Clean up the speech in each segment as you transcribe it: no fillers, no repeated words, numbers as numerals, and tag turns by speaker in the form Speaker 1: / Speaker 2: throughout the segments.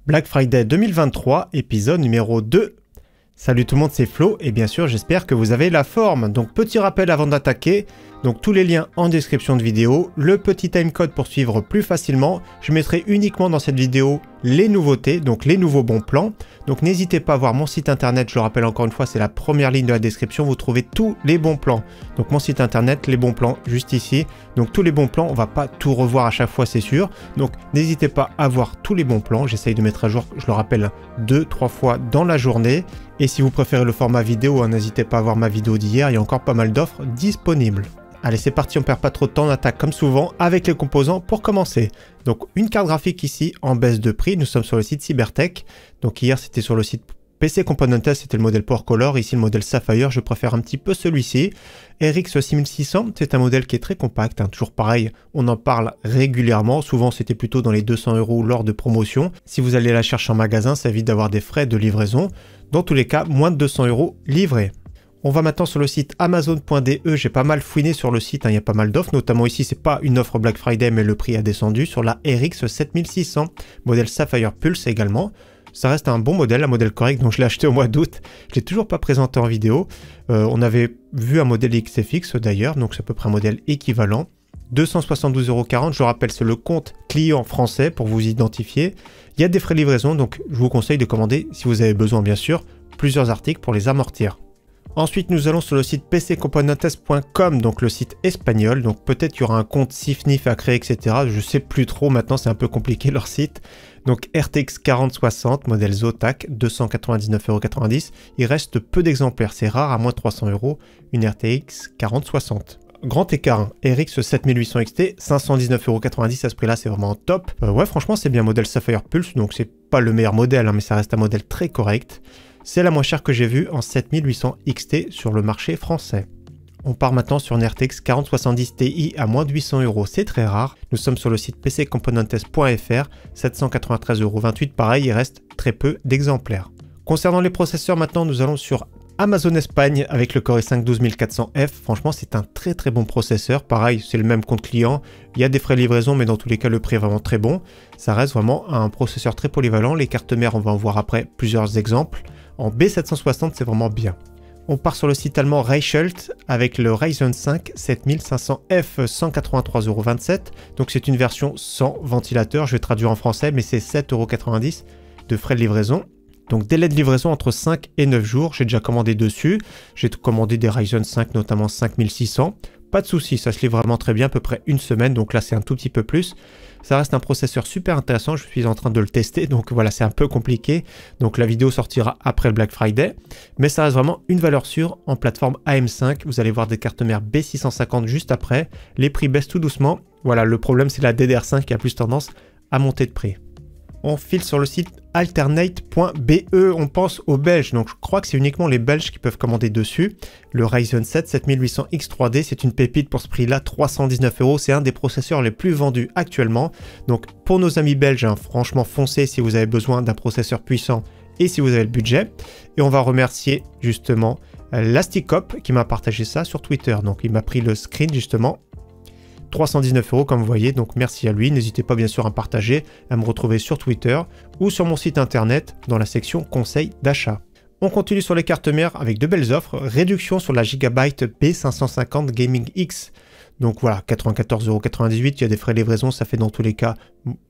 Speaker 1: Black Friday 2023, épisode numéro 2. Salut tout le monde, c'est Flo et bien sûr j'espère que vous avez la forme. Donc petit rappel avant d'attaquer, donc tous les liens en description de vidéo, le petit timecode pour suivre plus facilement. Je mettrai uniquement dans cette vidéo les nouveautés, donc les nouveaux bons plans. Donc n'hésitez pas à voir mon site internet, je le rappelle encore une fois, c'est la première ligne de la description, vous trouvez tous les bons plans. Donc mon site internet, les bons plans, juste ici. Donc tous les bons plans, on va pas tout revoir à chaque fois, c'est sûr. Donc n'hésitez pas à voir tous les bons plans, j'essaye de mettre à jour, je le rappelle, 2-3 fois dans la journée. Et si vous préférez le format vidéo, n'hésitez pas à voir ma vidéo d'hier, il y a encore pas mal d'offres disponibles. Allez, c'est parti, on perd pas trop de temps, on attaque comme souvent avec les composants pour commencer. Donc une carte graphique ici en baisse de prix, nous sommes sur le site Cybertech. Donc hier c'était sur le site PC Component Test, c'était le modèle Power Color, ici le modèle Sapphire, je préfère un petit peu celui-ci. RX 6600, c'est un modèle qui est très compact, toujours pareil, on en parle régulièrement, souvent c'était plutôt dans les 200 € lors de promotion. Si vous allez la chercher en magasin, ça évite d'avoir des frais de livraison. Dans tous les cas, moins de 200 € livrés. On va maintenant sur le site Amazon.de, j'ai pas mal fouiné sur le site, il y a pas mal d'offres, notamment ici c'est pas une offre Black Friday mais le prix a descendu sur la RX 7600, modèle Sapphire Pulse également. Ça reste un bon modèle, un modèle correct, donc je l'ai acheté au mois d'août, je l'ai toujours pas présenté en vidéo. On avait vu un modèle XFX d'ailleurs, donc c'est à peu près un modèle équivalent. 272,40 €, je rappelle c'est le compte client français pour vous identifier. Il y a des frais de livraison, donc je vous conseille de commander si vous avez besoin bien sûr, plusieurs articles pour les amortir. Ensuite, nous allons sur le site pccomponentes.com, donc le site espagnol. Donc peut-être qu'il y aura un compte SIFNIF à créer, etc. Je sais plus trop, maintenant c'est un peu compliqué leur site. Donc RTX 4060, modèle Zotac, 299,90 €. Il reste peu d'exemplaires, c'est rare, à moins de 300 €, une RTX 4060. Grand écart, RX 7800 XT, 519,90 € à ce prix-là, c'est vraiment top. Ouais, franchement, c'est bien modèle Sapphire Pulse, donc c'est pas le meilleur modèle, mais ça reste un modèle très correct. C'est la moins chère que j'ai vue en 7800 XT sur le marché français. On part maintenant sur une RTX 4070 Ti à moins de 800 €, c'est très rare. Nous sommes sur le site pccomponentes.fr, 793,28 €, pareil, il reste très peu d'exemplaires. Concernant les processeurs, maintenant nous allons sur Amazon Espagne avec le Core i5 12400F. Franchement, c'est un très bon processeur. Pareil, c'est le même compte client. Il y a des frais de livraison, mais dans tous les cas, le prix est vraiment très bon. Ça reste vraiment un processeur très polyvalent. Les cartes mères, on va en voir après plusieurs exemples. En B760, c'est vraiment bien. On part sur le site allemand Reichelt avec le Ryzen 5 7500F, 183,27 €. Donc c'est une version sans ventilateur. Je vais traduire en français, mais c'est 7,90 € de frais de livraison. Donc délai de livraison entre 5 et 9 jours, j'ai déjà commandé dessus. J'ai commandé des Ryzen 5, notamment 5600. Pas de souci, ça se livre vraiment très bien, à peu près une semaine, donc là c'est un tout petit peu plus. Ça reste un processeur super intéressant, je suis en train de le tester, donc voilà, c'est un peu compliqué. Donc la vidéo sortira après le Black Friday, mais ça reste vraiment une valeur sûre en plateforme AM5. Vous allez voir des cartes mères B650 juste après. Les prix baissent tout doucement. Voilà, le problème c'est la DDR5 qui a plus tendance à monter de prix. On file sur le site alternate.be, on pense aux Belges, donc je crois que c'est uniquement les Belges qui peuvent commander dessus. Le Ryzen 7 7800X 3D, c'est une pépite pour ce prix-là, 319 €, c'est un des processeurs les plus vendus actuellement. Donc pour nos amis belges, franchement foncez si vous avez besoin d'un processeur puissant et si vous avez le budget. Et on va remercier justement Lasticop qui m'a partagé ça sur Twitter, donc il m'a pris le screen justement. 319 € comme vous voyez, donc merci à lui. N'hésitez pas bien sûr à partager, à me retrouver sur Twitter ou sur mon site internet dans la section conseils d'achat. On continue sur les cartes mères avec de belles offres. Réduction sur la Gigabyte B550 Gaming X. Donc voilà, 94,98 €, il y a des frais de livraison, ça fait dans tous les cas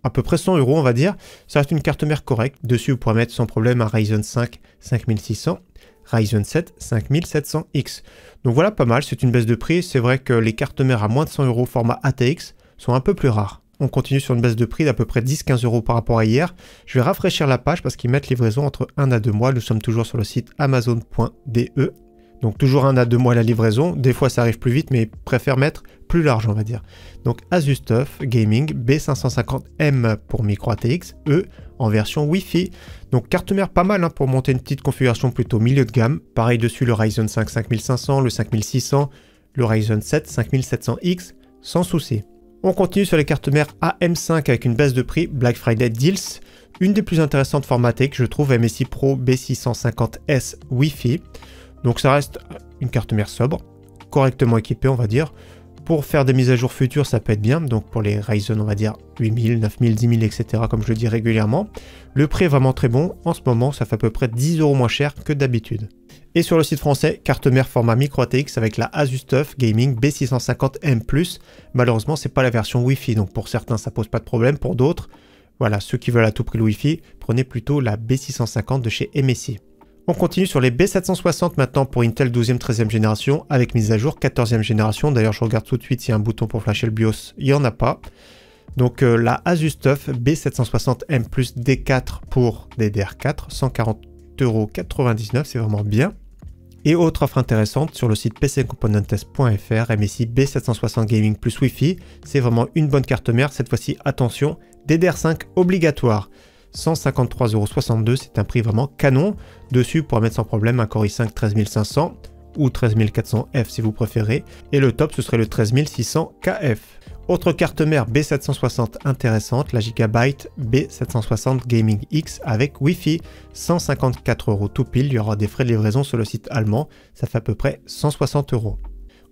Speaker 1: à peu près 100 € on va dire. Ça reste une carte mère correcte. Dessus vous pourrez mettre sans problème un Ryzen 5 5600. Ryzen 7 5700X. Donc voilà, pas mal, c'est une baisse de prix. C'est vrai que les cartes mères à moins de 100 € format ATX sont un peu plus rares. On continue sur une baisse de prix d'à peu près 10-15 € par rapport à hier. Je vais rafraîchir la page parce qu'ils mettent livraison entre 1 à 2 mois. Nous sommes toujours sur le site amazon.de. Donc toujours 1 à 2 mois la livraison. Des fois ça arrive plus vite, mais ils préfèrent mettre plus large on va dire. Donc Asus TUF Gaming B550M pour micro ATX E en version Wi-Fi. Donc carte mère pas mal pour monter une petite configuration plutôt milieu de gamme. Pareil dessus le Ryzen 5 5500, le 5600, le Ryzen 7 5700X sans souci. On continue sur les cartes mères AM5 avec une baisse de prix Black Friday Deals. Une des plus intéressantes format ATX je trouve, MSI Pro B650S Wi-Fi. Donc ça reste une carte mère sobre, correctement équipée on va dire. Pour faire des mises à jour futures, ça peut être bien, donc pour les Ryzen, on va dire 8000, 9000, 10000, etc. comme je le dis régulièrement. Le prix est vraiment très bon, en ce moment ça fait à peu près 10 € moins cher que d'habitude. Et sur le site français, carte mère format micro ATX avec la ASUSTUF Gaming B650M+. Malheureusement, c'est pas la version Wi-Fi, donc pour certains ça pose pas de problème, pour d'autres, voilà, ceux qui veulent à tout prix le Wi-Fi, prenez plutôt la B650 de chez MSI. On continue sur les B760 maintenant pour Intel 12e, 13e génération avec mise à jour 14e génération. D'ailleurs, je regarde tout de suite s'il y a un bouton pour flasher le BIOS. Il n'y en a pas. Donc la ASUSTUF B760M Plus D4 pour DDR4, 140,99 €, c'est vraiment bien. Et autre offre intéressante sur le site pccomponentes.fr, MSI B760 Gaming plus Wi-Fi. C'est vraiment une bonne carte mère. Cette fois-ci, attention, DDR5 obligatoire. 153,62 €, c'est un prix vraiment canon. Dessus, pour mettre sans problème un Core i5 13500 ou 13400F si vous préférez. Et le top, ce serait le 13600KF. Autre carte mère B760 intéressante, la Gigabyte B760 Gaming X avec Wi-Fi. 154 € tout pile, il y aura des frais de livraison sur le site allemand. Ça fait à peu près 160 €.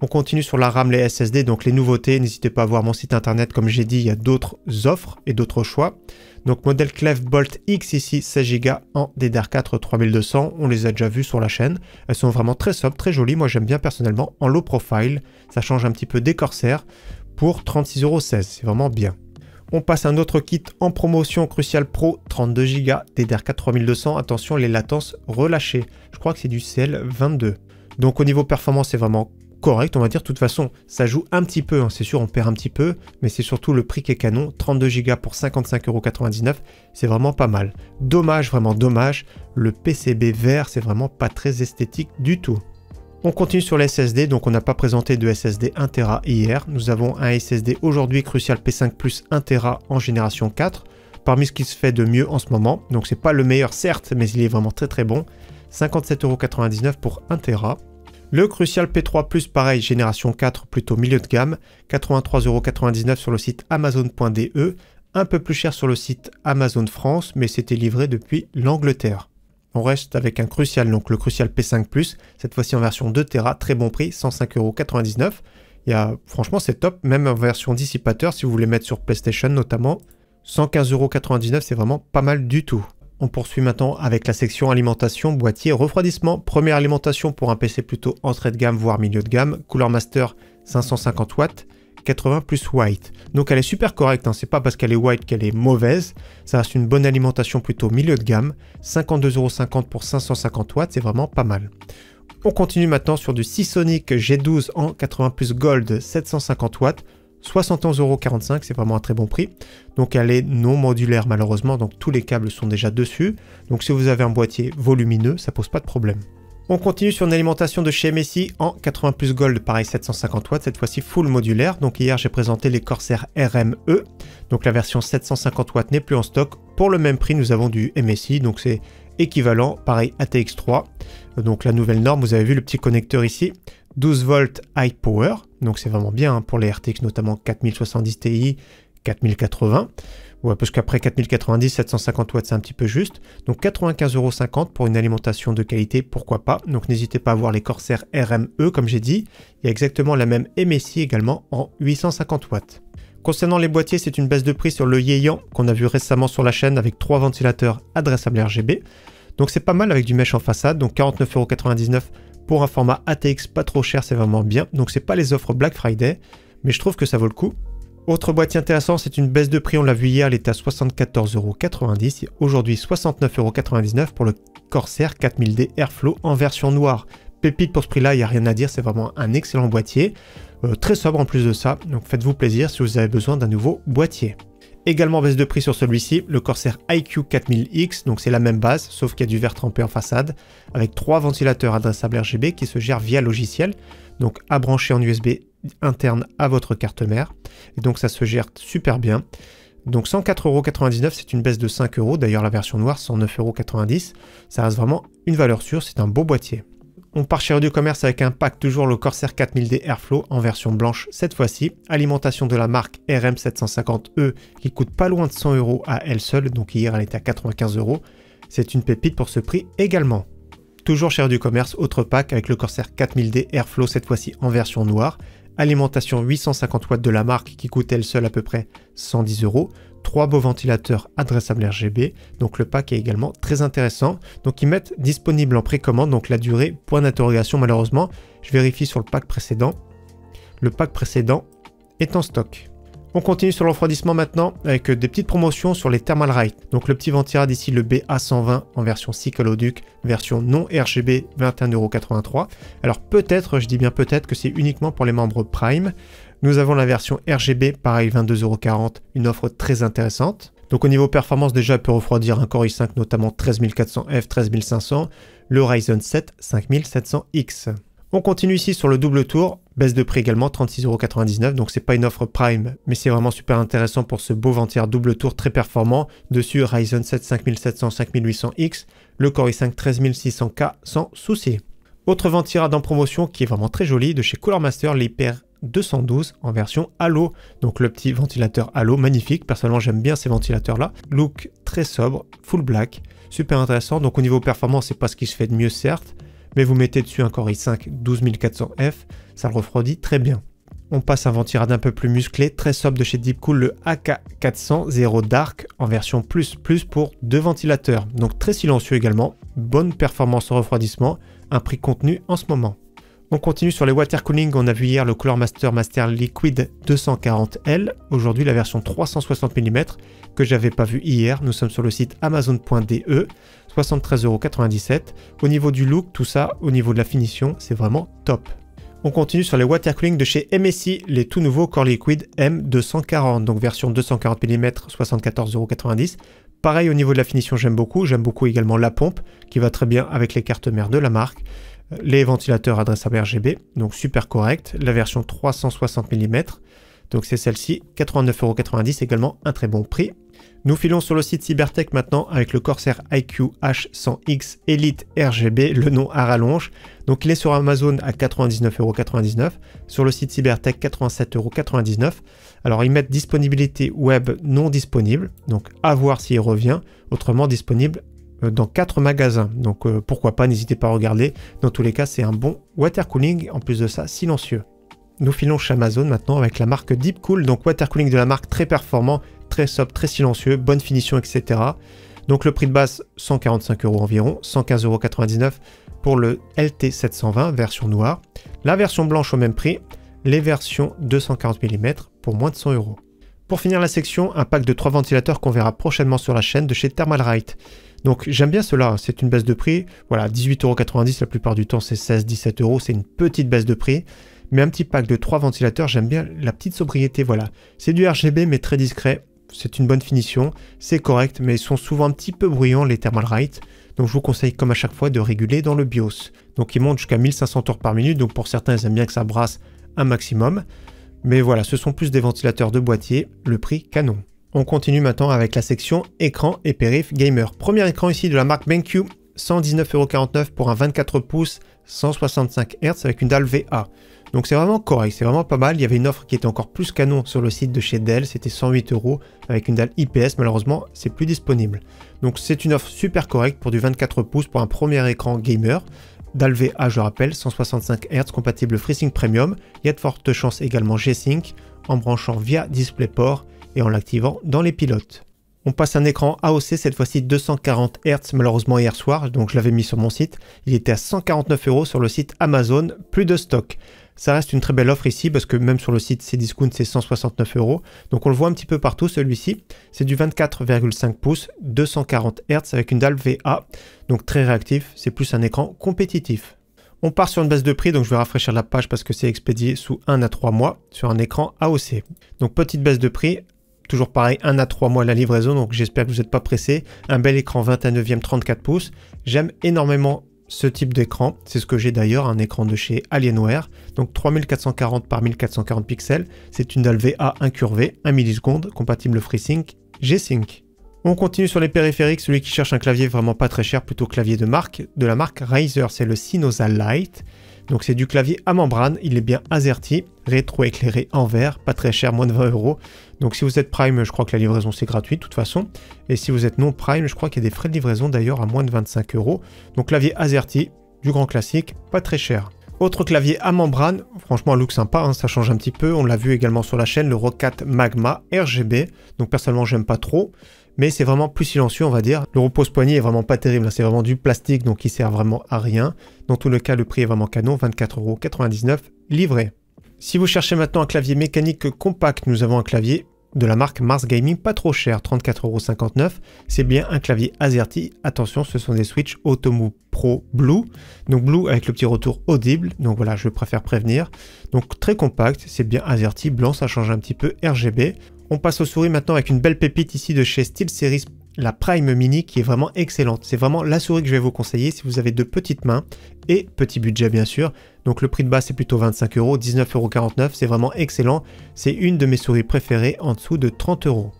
Speaker 1: On continue sur la RAM, les SSD, donc les nouveautés. N'hésitez pas à voir mon site internet, comme j'ai dit, il y a d'autres offres et d'autres choix. Donc modèle Clef Bolt X ici, 16 Go en DDR4 3200, on les a déjà vus sur la chaîne. Elles sont vraiment très sobres, très jolies, moi j'aime bien personnellement, en low profile. Ça change un petit peu des Corsair pour 36,16 €, c'est vraiment bien. On passe à un autre kit en promotion, Crucial Pro 32 Go DDR4 3200, attention les latences relâchées. Je crois que c'est du CL22. Donc au niveau performance, c'est vraiment correct, on va dire. De toute façon, ça joue un petit peu, hein. C'est sûr, on perd un petit peu, mais c'est surtout le prix qui est canon. 32 Go pour 55,99 €, c'est vraiment pas mal. Dommage, vraiment dommage, le PCB vert, c'est vraiment pas très esthétique du tout. On continue sur les SSD, donc on n'a pas présenté de SSD 1 Tera hier. Nous avons un SSD aujourd'hui Crucial P5 Plus 1 Tera en génération 4, parmi ce qui se fait de mieux en ce moment. Donc c'est pas le meilleur certes, mais il est vraiment très très bon. 57,99 € pour 1 Tera. Le Crucial P3 Plus, pareil, génération 4, plutôt milieu de gamme, 83,99 € sur le site Amazon.de, un peu plus cher sur le site Amazon France, mais c'était livré depuis l'Angleterre. On reste avec un Crucial, donc le Crucial P5 Plus, cette fois-ci en version 2 Tera, très bon prix, 105,99 €. Franchement, c'est top, même en version dissipateur, si vous voulez mettre sur PlayStation notamment, 115,99 €, c'est vraiment pas mal du tout. On poursuit maintenant avec la section alimentation, boîtier, refroidissement. Première alimentation pour un PC plutôt entrée de gamme, voire milieu de gamme. Couleur master 550 watts, 80 plus white. Donc elle est super correcte, hein. C'est pas parce qu'elle est white qu'elle est mauvaise. Ça reste une bonne alimentation plutôt milieu de gamme. 52,50 € pour 550 watts, c'est vraiment pas mal. On continue maintenant sur du Seasonic G12 en 80 plus Gold, 750 watts. 71,45 €, c'est vraiment un très bon prix. Donc elle est non modulaire malheureusement, donc tous les câbles sont déjà dessus. Donc si vous avez un boîtier volumineux, ça pose pas de problème. On continue sur une alimentation de chez MSI en 80 plus Gold, pareil 750 watts, cette fois-ci full modulaire. Donc hier j'ai présenté les Corsair RME, donc la version 750 watts n'est plus en stock. Pour le même prix nous avons du MSI, donc c'est équivalent, pareil ATX3. Donc la nouvelle norme, vous avez vu le petit connecteur ici. 12 volts high power, donc c'est vraiment bien hein, pour les RTX notamment 4070 Ti, 4080, ouais, parce qu'après 4090, 750 watts c'est un petit peu juste, donc 95,50 € pour une alimentation de qualité, pourquoi pas, donc n'hésitez pas à voir les Corsair RME comme j'ai dit, il y a exactement la même MSI également en 850 watts. Concernant les boîtiers, c'est une baisse de prix sur le Yeyan qu'on a vu récemment sur la chaîne avec 3 ventilateurs adressables RGB, donc c'est pas mal avec du mesh en façade, donc 49,99 € pour un format ATX pas trop cher, c'est vraiment bien. Donc c'est pas les offres Black Friday, mais je trouve que ça vaut le coup. Autre boîtier intéressant, c'est une baisse de prix, on l'a vu hier, elle était à 74,90 €. Aujourd'hui 69,99 € pour le Corsair 4000D Airflow en version noire. Pépite pour ce prix-là, il n'y a rien à dire, c'est vraiment un excellent boîtier. Très sobre en plus de ça, donc faites-vous plaisir si vous avez besoin d'un nouveau boîtier. Également baisse de prix sur celui-ci, le Corsair iQ 4000X, donc c'est la même base, sauf qu'il y a du verre trempé en façade, avec 3 ventilateurs adressables RGB qui se gèrent via logiciel, donc à brancher en USB interne à votre carte mère, et donc ça se gère super bien. Donc 104,99 €, c'est une baisse de 5 €, d'ailleurs la version noire 109,90 €, ça reste vraiment une valeur sûre, c'est un beau boîtier. On part chez Audio Commerce avec un pack, toujours le Corsair 4000D Airflow en version blanche cette fois-ci. Alimentation de la marque RM750E qui coûte pas loin de 100 € à elle seule, donc hier elle était à 95 €. C'est une pépite pour ce prix également. Toujours chez Audio Commerce, autre pack avec le Corsair 4000D Airflow cette fois-ci en version noire. alimentation 850 watts de la marque qui coûte elle seule à peu près 110 €. 3 beaux ventilateurs adressables RGB, donc le pack est également très intéressant. Donc ils mettent disponible en précommande, donc la durée, point d'interrogation malheureusement. Je vérifie sur le pack précédent. Le pack précédent est en stock. On continue sur le refroidissement maintenant avec des petites promotions sur les Thermalright. Donc le petit ventirail ici, le BA120 en version cycloduc, version non RGB, 21,83 €. Alors peut-être, je dis bien peut-être que c'est uniquement pour les membres Prime. Nous avons la version RGB, pareil 22,40 €, une offre très intéressante. Donc au niveau performance déjà, elle peut refroidir un Core i5 notamment 13400F, 13500, le Ryzen 7 5700X. On continue ici sur le double tour, baisse de prix également, 36,99 €, donc c'est pas une offre Prime, mais c'est vraiment super intéressant pour ce beau ventirail double tour très performant. Dessus, Ryzen 7 5700, 5800X, le Core i5 13600K sans souci. Autre ventirail en promotion qui est vraiment très joli, de chez Cooler Master, l'Hyper 212 en version Halo, donc le petit ventilateur Halo, magnifique, personnellement j'aime bien ces ventilateurs là, look très sobre, full black, super intéressant. Donc au niveau performance c'est pas ce qui se fait de mieux certes, mais vous mettez dessus un Core i5 12400F, ça le refroidit très bien. On passe à un ventirail un peu plus musclé, très sobre de chez Deepcool, le AK400 Zero Dark en version plus pour 2 ventilateurs, donc très silencieux également, bonne performance en refroidissement, un prix contenu en ce moment. On continue sur les water cooling, on a vu hier le Cooler Master Liquid 240L, aujourd'hui la version 360 mm que j'avais pas vu hier, nous sommes sur le site amazon.de, 73,97 €. Au niveau du look, tout ça, au niveau de la finition, c'est vraiment top. On continue sur les water cooling de chez MSI, les tout nouveaux Core Liquid M240, donc version 240 mm, 74,90 €. Pareil au niveau de la finition, j'aime beaucoup également la pompe qui va très bien avec les cartes mères de la marque. Les ventilateurs adressables RGB, donc super correct. La version 360 mm, donc c'est celle-ci, 89,90 € également, un très bon prix. Nous filons sur le site Cybertech maintenant avec le Corsair iQ H100X Elite RGB, le nom à rallonge. Donc il est sur Amazon à 99,99 €, sur le site Cybertech 87,99 €. Alors ils mettent disponibilité web non disponible, donc à voir s'il revient, autrement disponible dans 4 magasins, donc pourquoi pas, n'hésitez pas à regarder. Dans tous les cas, c'est un bon water cooling, en plus de ça, silencieux. Nous filons chez Amazon maintenant avec la marque Deepcool, donc water cooling de la marque très performant, très sobre, très silencieux, bonne finition, etc. Donc le prix de base, 145 € environ, 115,99 € pour le LT720 version noire. La version blanche au même prix, les versions 240 mm pour moins de 100 €. Pour finir la section, un pack de 3 ventilateurs qu'on verra prochainement sur la chaîne de chez Thermalright. Donc j'aime bien cela, c'est une baisse de prix, voilà 18,90 € la plupart du temps c'est 16-17 €, c'est une petite baisse de prix, mais un petit pack de 3 ventilateurs, j'aime bien la petite sobriété, voilà. C'est du RGB mais très discret, c'est une bonne finition, c'est correct, mais ils sont souvent un petit peu bruyants les Thermalright, donc je vous conseille comme à chaque fois de réguler dans le BIOS. Donc ils montent jusqu'à 1500 tours par minute, donc pour certains ils aiment bien que ça brasse un maximum, mais voilà, ce sont plus des ventilateurs de boîtier, le prix canon. On continue maintenant avec la section écran et périph gamer. Premier écran ici de la marque BenQ, 119,49 € pour un 24 pouces 165 Hz avec une dalle VA. Donc c'est vraiment correct, c'est vraiment pas mal. Il y avait une offre qui était encore plus canon sur le site de chez Dell, c'était 108 € avec une dalle IPS, malheureusement c'est plus disponible. Donc c'est une offre super correcte pour du 24 pouces pour un premier écran gamer. Dalle VA, je rappelle, 165 Hz compatible FreeSync Premium. Il y a de fortes chances également G-Sync en branchant via DisplayPort et en l'activant dans les pilotes. On passe un écran AOC, cette fois-ci 240 Hz, malheureusement hier soir, donc je l'avais mis sur mon site. Il était à 149 € sur le site Amazon, plus de stock. Ça reste une très belle offre ici, parce que même sur le site Cdiscount, c'est 169 €. Donc on le voit un petit peu partout, celui-ci. C'est du 24,5 pouces, 240 Hz avec une dalle VA, donc très réactif, c'est plus un écran compétitif. On part sur une baisse de prix, donc je vais rafraîchir la page parce que c'est expédié sous 1 à 3 mois sur un écran AOC. Donc petite baisse de prix, toujours pareil, 1 à 3 mois la livraison, donc j'espère que vous n'êtes pas pressé. Un bel écran 21/9 34 pouces. J'aime énormément ce type d'écran, c'est ce que j'ai d'ailleurs, un écran de chez Alienware. Donc 3440 par 1440 pixels, c'est une dalle VA incurvée, 1 milliseconde, compatible FreeSync, G-Sync. On continue sur les périphériques, celui qui cherche un clavier vraiment pas très cher, plutôt clavier de la marque Razer, c'est le Synosa Lite. Donc c'est du clavier à membrane, il est bien AZERTY, rétro-éclairé en verre, pas très cher, moins de 20 €. Donc si vous êtes Prime, je crois que la livraison c'est gratuit de toute façon. Et si vous êtes non Prime, je crois qu'il y a des frais de livraison d'ailleurs à moins de 25 €. Donc clavier AZERTY, du grand classique, pas très cher. Autre clavier à membrane, franchement un look sympa, hein, ça change un petit peu, on l'a vu également sur la chaîne, le Roccat Magma RGB, donc personnellement j'aime pas trop, mais c'est vraiment plus silencieux on va dire. Le repose-poignet est vraiment pas terrible, c'est vraiment du plastique donc il sert vraiment à rien. Dans tout le cas le prix est vraiment canon, 24,99 € livré. Si vous cherchez maintenant un clavier mécanique compact, nous avons un clavier de la marque Mars Gaming, pas trop cher, 34,59 €. C'est bien un clavier AZERTY. Attention, ce sont des Switch Automove Pro Blue. Donc Blue avec le petit retour audible. Donc voilà, je préfère prévenir. Donc très compact, c'est bien AZERTY. Blanc, ça change un petit peu RGB. On passe aux souris maintenant avec une belle pépite ici de chez SteelSeries, la Prime Mini qui est vraiment excellente. C'est vraiment la souris que je vais vous conseiller si vous avez de petites mains et petit budget bien sûr. Donc le prix de base c'est plutôt 25 €, 19,49 €, c'est vraiment excellent. C'est une de mes souris préférées en dessous de 30 €.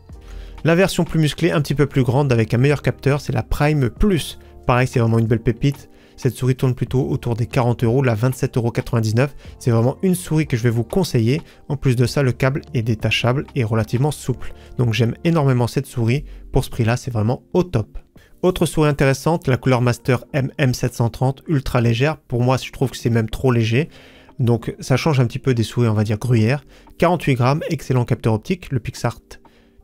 Speaker 1: La version plus musclée, un petit peu plus grande avec un meilleur capteur, c'est la Prime Plus. Pareil, c'est vraiment une belle pépite. Cette souris tourne plutôt autour des 40 €, la 27,99 €. C'est vraiment une souris que je vais vous conseiller. En plus de ça, le câble est détachable et relativement souple. Donc j'aime énormément cette souris. Pour ce prix-là, c'est vraiment au top. Autre souris intéressante, la Cooler Master MM730, ultra légère. Pour moi, je trouve que c'est même trop léger. Donc ça change un petit peu des souris, on va dire gruyère. 48 grammes, excellent capteur optique, le PixArt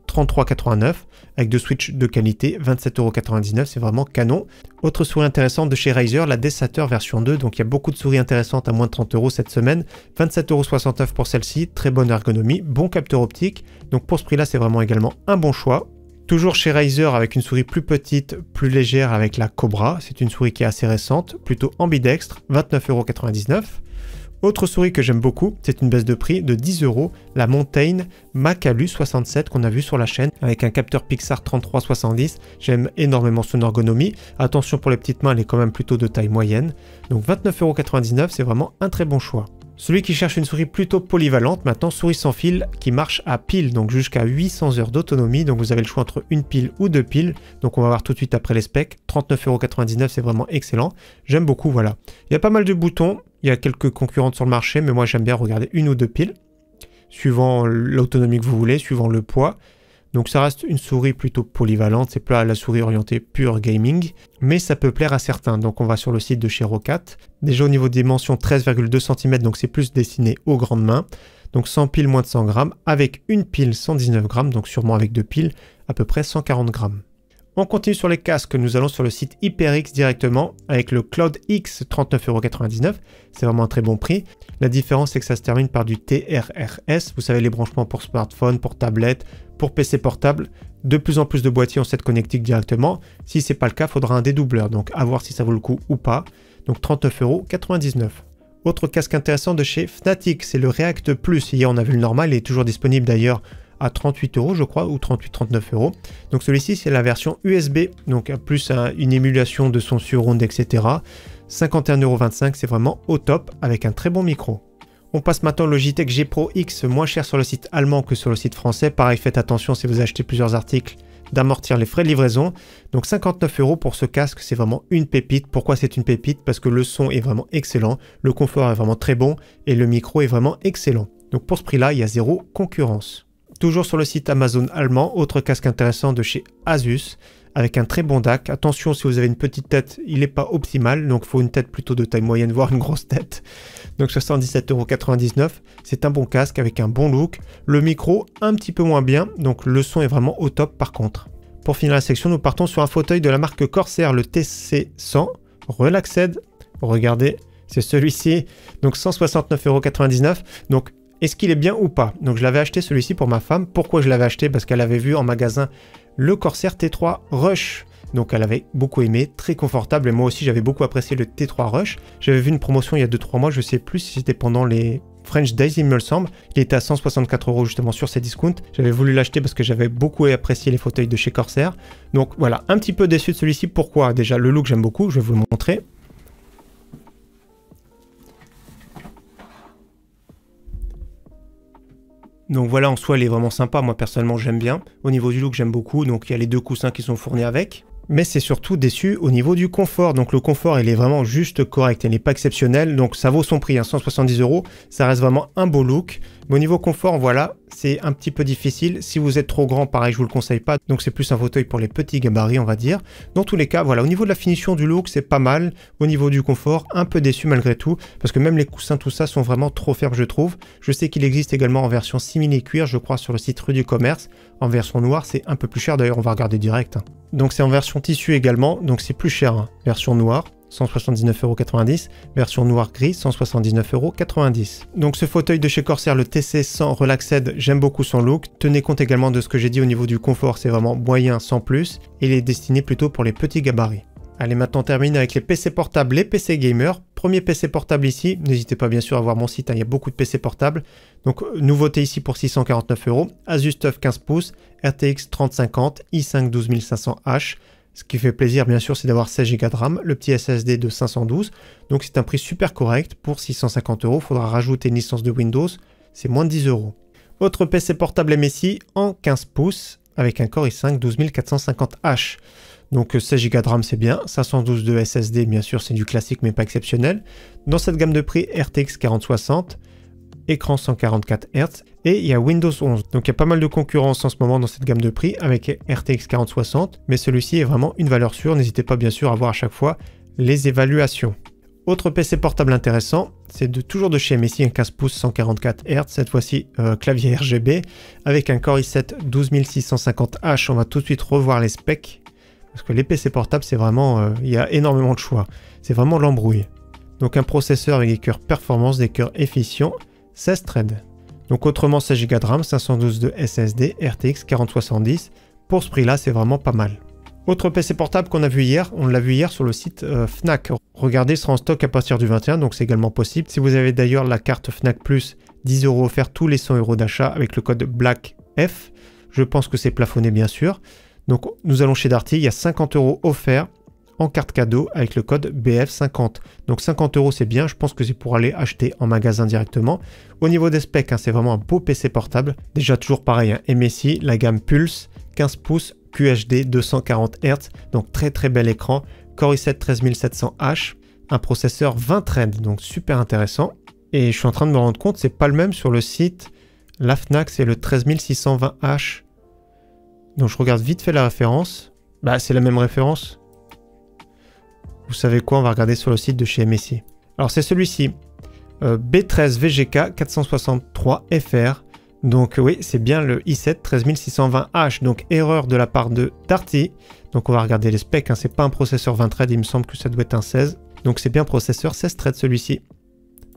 Speaker 1: 33,89 € avec deux switches de qualité, 27,99 €, c'est vraiment canon. Autre souris intéressante de chez Razer, la Desater version 2, donc il y a beaucoup de souris intéressantes à moins de 30 € cette semaine, 27,69 € pour celle-ci, très bonne ergonomie, bon capteur optique, donc pour ce prix-là c'est vraiment également un bon choix. Toujours chez Razer avec une souris plus petite, plus légère avec la Cobra, c'est une souris qui est assez récente, plutôt ambidextre, 29,99 €. Autre souris que j'aime beaucoup, c'est une baisse de prix de 10 €, la Mountain Makalu 67 qu'on a vu sur la chaîne avec un capteur Pixar 3370. J'aime énormément son ergonomie. Attention pour les petites mains, elle est quand même plutôt de taille moyenne. Donc 29,99 €, c'est vraiment un très bon choix. Celui qui cherche une souris plutôt polyvalente, maintenant souris sans fil qui marche à pile, donc jusqu'à 800 heures d'autonomie. Donc vous avez le choix entre une pile ou deux piles. Donc on va voir tout de suite après les specs. 39,99 €, c'est vraiment excellent. J'aime beaucoup, voilà. Il y a pas mal de boutons. Il y a quelques concurrentes sur le marché, mais moi j'aime bien regarder une ou deux piles, suivant l'autonomie que vous voulez, suivant le poids. Donc ça reste une souris plutôt polyvalente, c'est pas la souris orientée pure gaming, mais ça peut plaire à certains. Donc on va sur le site de chez Roccat. Déjà au niveau des dimensions, 13,2 cm, donc c'est plus destiné aux grandes mains. Donc 100 piles, moins de 100 grammes, avec une pile 119 grammes, donc sûrement avec deux piles, à peu près 140 grammes. On continue sur les casques, nous allons sur le site HyperX directement avec le Cloud X 39,99 €, c'est vraiment un très bon prix. La différence c'est que ça se termine par du TRRS, vous savez les branchements pour smartphone, pour tablette, pour PC portable. De plus en plus de boîtiers ont cette connectique directement, si c'est pas le cas, il faudra un dédoubleur, donc à voir si ça vaut le coup ou pas. Donc 39,99 €. Autre casque intéressant de chez Fnatic, c'est le React Plus, hier on a vu le normal, il est toujours disponible d'ailleurs à 38 € je crois, ou 38-39 €. Donc celui-ci c'est la version USB, donc plus une émulation de son surround, etc. 51,25 €, c'est vraiment au top, avec un très bon micro. On passe maintenant au Logitech G Pro X, moins cher sur le site allemand que sur le site français. Pareil, faites attention si vous achetez plusieurs articles, d'amortir les frais de livraison. Donc 59 € pour ce casque, c'est vraiment une pépite. Pourquoi c'est une pépite? Parce que le son est vraiment excellent, le confort est vraiment très bon, et le micro est vraiment excellent. Donc pour ce prix-là, il y a zéro concurrence. Toujours sur le site Amazon allemand, autre casque intéressant de chez Asus, avec un très bon DAC. Attention, si vous avez une petite tête, il n'est pas optimal, donc il faut une tête plutôt de taille moyenne, voire une grosse tête. Donc 77,99 €, c'est un bon casque avec un bon look. Le micro, un petit peu moins bien, donc le son est vraiment au top par contre. Pour finir la section, nous partons sur un fauteuil de la marque Corsair, le TC100 Relaxed. Regardez, c'est celui-ci, donc 169,99 €. Donc est-ce qu'il est bien ou pas? Donc je l'avais acheté celui-ci pour ma femme. Pourquoi je l'avais acheté? Parce qu'elle avait vu en magasin le Corsair T3 Rush. Donc elle avait beaucoup aimé, très confortable, et moi aussi j'avais beaucoup apprécié le T3 Rush. J'avais vu une promotion il y a 2-3 mois, je sais plus si c'était pendant les French Days il me semble. Il était à 164 € justement sur ces discounts. J'avais voulu l'acheter parce que j'avais beaucoup apprécié les fauteuils de chez Corsair. Donc voilà, un petit peu déçu de celui-ci. Pourquoi? Déjà le look j'aime beaucoup, je vais vous le montrer. Donc voilà, en soi, elle est vraiment sympa. Moi, personnellement, j'aime bien. Au niveau du look, j'aime beaucoup. Donc, il y a les deux coussins qui sont fournis avec. Mais c'est surtout déçu au niveau du confort. Donc le confort, il est vraiment juste correct, il n'est pas exceptionnel. Donc ça vaut son prix, hein, 170 €. Ça reste vraiment un beau look. Mais au niveau confort, voilà, c'est un petit peu difficile. Si vous êtes trop grand, pareil, je vous le conseille pas. Donc c'est plus un fauteuil pour les petits gabarits, on va dire. Dans tous les cas, voilà, au niveau de la finition du look, c'est pas mal. Au niveau du confort, un peu déçu malgré tout. Parce que même les coussins, tout ça, sont vraiment trop fermes, je trouve. Je sais qu'il existe également en version simili-cuir, je crois, sur le site Rue du Commerce. En version noire, c'est un peu plus cher. D'ailleurs, on va regarder direct, hein. Donc c'est en version tissu également, donc c'est plus cher, hein. Version noire, 179,90 €, version noir gris, 179,90 €. Donc ce fauteuil de chez Corsair, le TC100 Relaxed, j'aime beaucoup son look. Tenez compte également de ce que j'ai dit au niveau du confort, c'est vraiment moyen sans plus. Et il est destiné plutôt pour les petits gabarits. Allez, maintenant on termine avec les PC portables, les PC gamers. Premier PC portable ici, n'hésitez pas bien sûr à voir mon site, hein, il y a beaucoup de PC portables. Donc nouveauté ici pour 649 €, Asus TUF 15 pouces, RTX 3050, i5 12500H. Ce qui fait plaisir bien sûr c'est d'avoir 16 Go de RAM, le petit SSD de 512. Donc c'est un prix super correct pour 650 €, il faudra rajouter une licence de Windows, c'est moins de 10 €. Autre PC portable MSI en 15 pouces avec un Core i5 12450H. Donc 16 Go de RAM c'est bien, 512 de SSD bien sûr c'est du classique mais pas exceptionnel. Dans cette gamme de prix RTX 4060, écran 144 Hz et il y a Windows 11. Donc il y a pas mal de concurrence en ce moment dans cette gamme de prix avec RTX 4060, mais celui-ci est vraiment une valeur sûre, n'hésitez pas bien sûr à voir à chaque fois les évaluations. Autre PC portable intéressant, c'est toujours de chez MSI, un 15 pouces 144 Hz, cette fois-ci clavier RGB avec un Core i7 12650H, on va tout de suite revoir les specs. Parce que les PC portables, c'est vraiment, il y a énormément de choix. C'est vraiment l'embrouille. Donc un processeur avec des cœurs performance, des cœurs efficients, 16 threads. Donc autrement 16 Go de RAM, 512 de SSD, RTX 4070. Pour ce prix-là, c'est vraiment pas mal. Autre PC portable qu'on a vu hier, on l'a vu hier sur le site Fnac. Regardez, il sera en stock à partir du 21, donc c'est également possible. Si vous avez d'ailleurs la carte Fnac Plus, 10 € offerts tous les 100 € d'achat avec le code BLACKF. Je pense que c'est plafonné bien sûr. Donc nous allons chez Darty, il y a 50 € offerts en carte cadeau avec le code BF50. Donc 50 € c'est bien, je pense que c'est pour aller acheter en magasin directement. Au niveau des specs, hein, c'est vraiment un beau PC portable. Déjà toujours pareil, hein, MSI, la gamme Pulse, 15 pouces, QHD 240 Hz, donc très très bel écran. Core i7 13700H, un processeur 20 threads, donc super intéressant. Et je suis en train de me rendre compte, c'est pas le même sur le site. La Fnac, c'est le 13620H. Donc je regarde vite fait la référence. Bah c'est la même référence. Vous savez quoi, on va regarder sur le site de chez MSI. Alors c'est celui-ci. B13 VGK 463 FR. Donc oui, c'est bien le i7 13620H. Donc erreur de la part de Darty. Donc on va regarder les specs, hein. C'est pas un processeur 20 threads, il me semble que ça doit être un 16. Donc c'est bien processeur 16 threads celui-ci.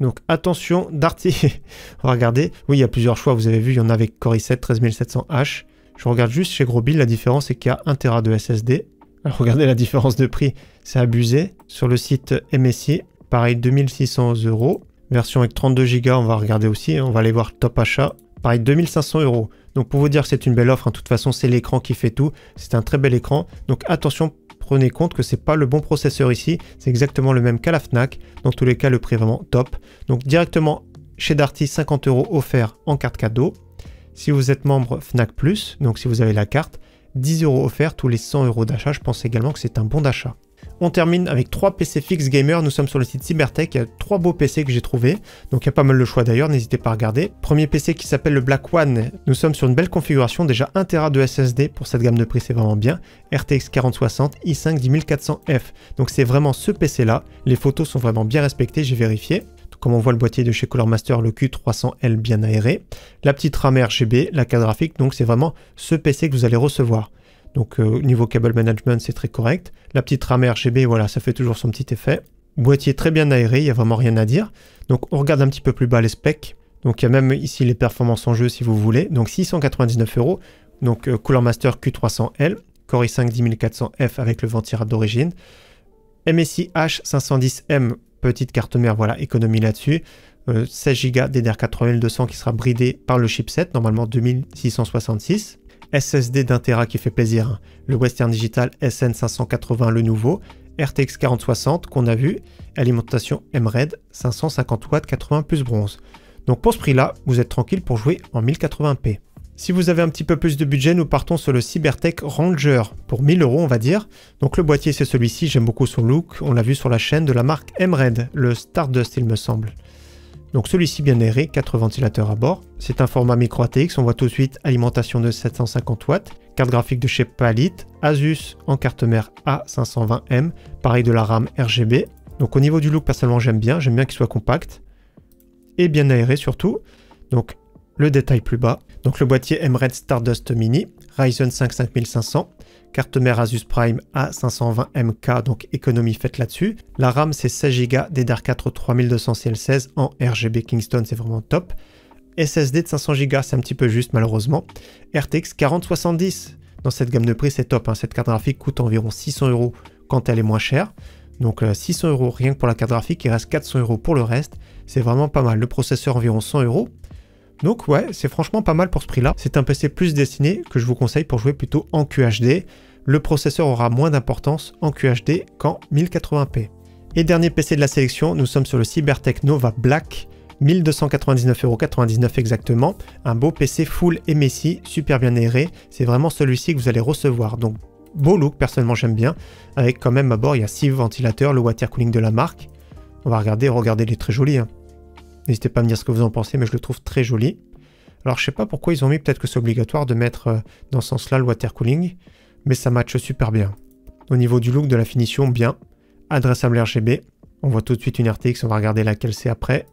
Speaker 1: Donc attention Darty. On va regarder. Oui, il y a plusieurs choix, vous avez vu, il y en a avec Core i7 13700H. Je regarde juste chez Grosbuild, la différence c'est qu'il y a 1 Tera de SSD. Alors regardez la différence de prix, c'est abusé. Sur le site MSI, pareil 2600 €. Version avec 32 Go, on va regarder aussi, on va aller voir top achat. Pareil 2500 €. Donc pour vous dire que c'est une belle offre, hein, de toute façon c'est l'écran qui fait tout. C'est un très bel écran. Donc attention, prenez compte que c'est pas le bon processeur ici. C'est exactement le même qu'à la Fnac. Dans tous les cas, le prix est vraiment top. Donc directement chez Darty, 50 € offerts en carte cadeau. Si vous êtes membre Fnac Plus, donc si vous avez la carte, 10 € offerts tous les 100 € d'achat. Je pense également que c'est un bon d'achat. On termine avec 3 PC fixes gamer. Nous sommes sur le site Cybertech. Il y a 3 beaux PC que j'ai trouvés. Donc il y a pas mal de choix d'ailleurs, n'hésitez pas à regarder. Premier PC qui s'appelle le Black One. Nous sommes sur une belle configuration. Déjà 1 Tera de SSD pour cette gamme de prix, c'est vraiment bien. RTX 4060, i5 10400F. Donc c'est vraiment ce PC là. Les photos sont vraiment bien respectées, j'ai vérifié. Comme on voit le boîtier de chez Cooler Master, le Q300L bien aéré. La petite RAM RGB, la carte graphique, donc c'est vraiment ce PC que vous allez recevoir. Donc niveau cable management, c'est très correct. La petite RAM RGB, voilà, ça fait toujours son petit effet. Boîtier très bien aéré, il n'y a vraiment rien à dire. Donc on regarde un petit peu plus bas les specs. Donc il y a même ici les performances en jeu si vous voulez. Donc 699 €. Donc Cooler Master Q300L, Core i5 10400F avec le ventirail d'origine. MSI H510M, petite carte mère, voilà, économie là-dessus. 16 Go DDR4 3200 qui sera bridé par le chipset, normalement 2666. SSD d'1 Tera qui fait plaisir, hein. Le Western Digital SN580, le nouveau. RTX 4060 qu'on a vu. Alimentation MRED 550 watts 80 plus bronze. Donc pour ce prix-là, vous êtes tranquille pour jouer en 1080p. Si vous avez un petit peu plus de budget, nous partons sur le Cybertech Ranger pour 1000 € on va dire. Donc le boîtier c'est celui-ci, j'aime beaucoup son look, on l'a vu sur la chaîne de la marque M-Red, le Stardust il me semble. Donc celui-ci bien aéré, 4 ventilateurs à bord. C'est un format micro ATX, on voit tout de suite alimentation de 750 watts, carte graphique de chez Palit, Asus en carte mère A520M, pareil de la RAM RGB. Donc au niveau du look personnellement j'aime bien qu'il soit compact et bien aéré surtout. Donc le détail plus bas. Donc le boîtier M-Red Stardust Mini, Ryzen 5 5500, carte mère Asus Prime A520MK, donc économie faite là-dessus. La RAM c'est 16 Go, DDR4 3200 CL16 en RGB Kingston, c'est vraiment top. SSD de 500 Go, c'est un petit peu juste malheureusement. RTX 4070, dans cette gamme de prix c'est top, hein. Cette carte graphique coûte environ 600 € quand elle est moins chère. Donc 600 € rien que pour la carte graphique, il reste 400 € pour le reste. C'est vraiment pas mal. Le processeur environ 100 €. Donc ouais, c'est franchement pas mal pour ce prix-là. C'est un PC plus destiné que je vous conseille pour jouer plutôt en QHD. Le processeur aura moins d'importance en QHD qu'en 1080p. Et dernier PC de la sélection, nous sommes sur le Cybertech Nova Black, 1299,99 € exactement. Un beau PC full MSI, super bien aéré. C'est vraiment celui-ci que vous allez recevoir. Donc beau look, personnellement j'aime bien. Avec quand même à bord, il y a 6 ventilateurs, le water cooling de la marque. On va regarder, regardez, il est très joli, hein. N'hésitez pas à me dire ce que vous en pensez, mais je le trouve très joli. Alors je sais pas pourquoi ils ont mis, peut-être que c'est obligatoire de mettre dans ce sens-là le water cooling, mais ça matche super bien. Au niveau du look, de la finition, bien. Adressable RGB, on voit tout de suite une RTX, on va regarder laquelle c'est après.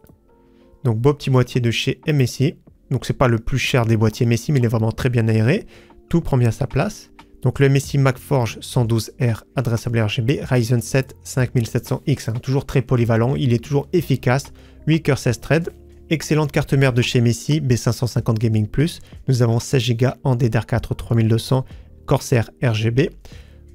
Speaker 1: Donc beau petit boîtier de chez MSI. Donc c'est pas le plus cher des boîtiers MSI, mais il est vraiment très bien aéré. Tout prend bien sa place. Donc le MSI MacForge 112R adressable RGB, Ryzen 7 5700X, hein, toujours très polyvalent, il est toujours efficace. 8 cœurs 16 threads, excellente carte mère de chez MSI, B550 Gaming Plus, nous avons 16 Go en DDR4 3200, Corsair RGB,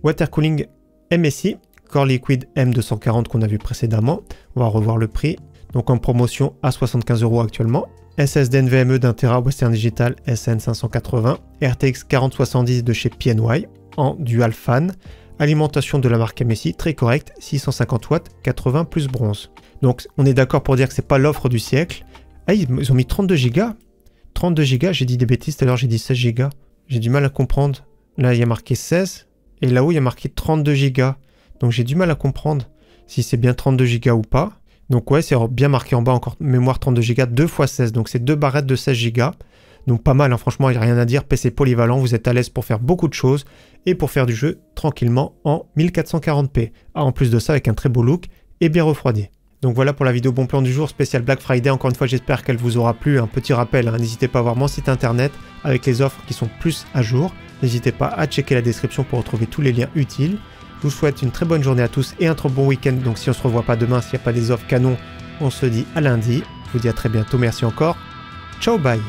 Speaker 1: water cooling MSI, Core Liquid M240 qu'on a vu précédemment, on va revoir le prix, donc en promotion à 75 € actuellement, SSD NVMe d'1 Tera Western Digital SN580, RTX 4070 de chez PNY en Dual Fan, alimentation de la marque MSI, très correcte, 650 watts, 80 plus bronze. Donc on est d'accord pour dire que c'est pas l'offre du siècle. Ah, ils ont mis 32 Go. 32 Go, j'ai dit des bêtises tout à l'heure, j'ai dit 16 Go. J'ai du mal à comprendre. Là, il y a marqué 16. Et là-haut, il y a marqué 32 Go. Donc j'ai du mal à comprendre si c'est bien 32 Go ou pas. Donc ouais, c'est bien marqué en bas, encore mémoire 32 Go, 2 x 16. Donc c'est deux barrettes de 16 Go. Donc pas mal, hein, franchement, il n'y a rien à dire. PC polyvalent, vous êtes à l'aise pour faire beaucoup de choses et pour faire du jeu tranquillement en 1440p. Ah, en plus de ça, avec un très beau look et bien refroidi. Donc voilà pour la vidéo bon plan du jour spécial Black Friday. Encore une fois, j'espère qu'elle vous aura plu. Un petit rappel, hein, n'hésitez pas à voir mon site internet avec les offres qui sont plus à jour. N'hésitez pas à checker la description pour retrouver tous les liens utiles. Je vous souhaite une très bonne journée à tous et un très bon week-end. Donc si on ne se revoit pas demain, s'il n'y a pas des offres canon, on se dit à lundi. Je vous dis à très bientôt. Merci encore. Ciao, bye.